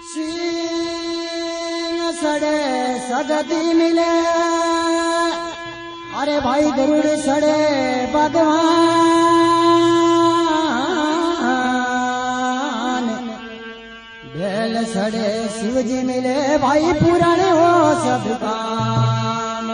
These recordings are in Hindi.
सीन सड़े सदती मिले, अरे भाई गरुड़ सड़े भगवान, बेल सड़े शिवजी मिले भाई पुराने हो सब काम।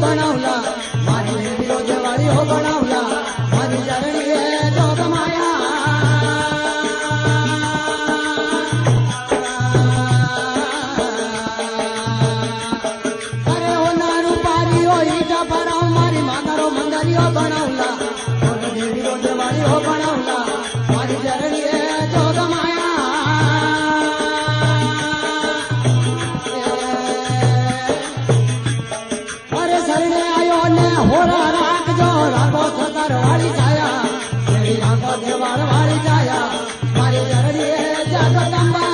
बनावला मारी विरोधवाड़ी हो बनावला मारी जरणी जोग माया। अरे ओ नारू पारी हो ईटा भराव मारी मातारो मंदरियो बनावला विरोधवाड़ी हो बनावला मारी जरणी जोग माया। होरा राग जो रागो सदर वाली छाया तेरी रागो देवार वाली छाया मारी जरनी जगदम्बा।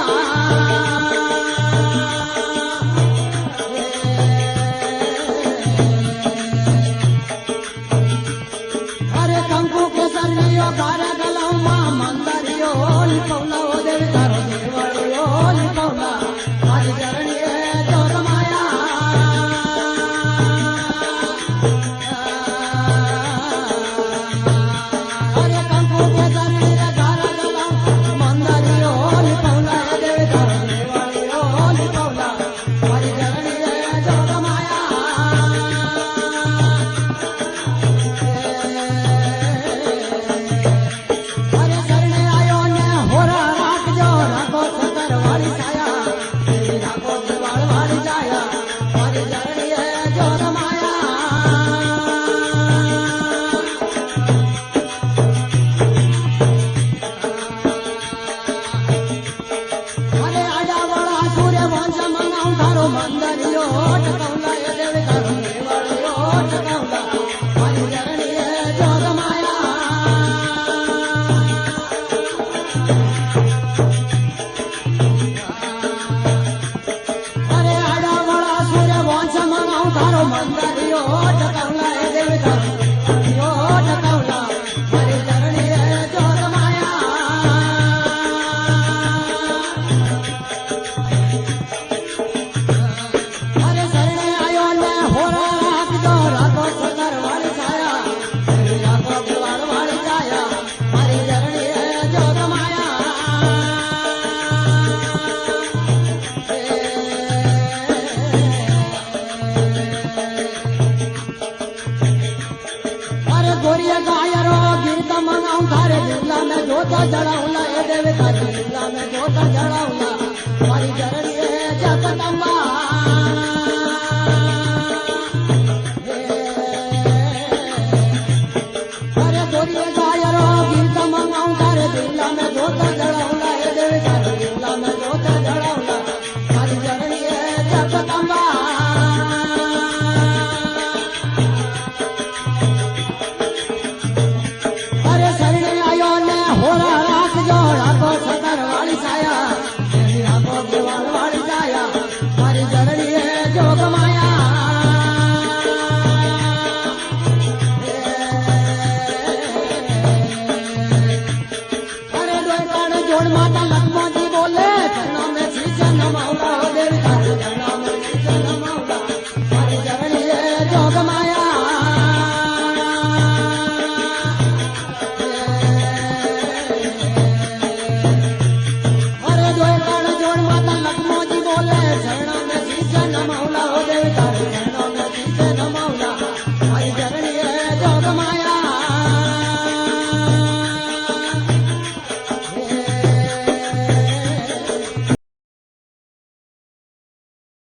अरे कंकु के सरनियो गारा गलाऊ मां मंदरियो निपौला ओ देवी तारो देवड़ियो निपौला मारी जरनी जोग माया। जोता जड़ाऊला ए देवी का जिला में जोता जड़ाऊला मारी जरनी जगदम्बा। अरे गोरिया गायरो गीत मंगाऊं तारे जिला में जोता जड़ाऊला ए देवी का जिला में जोता जड़ाऊला मारी जरनी जगदम्बा।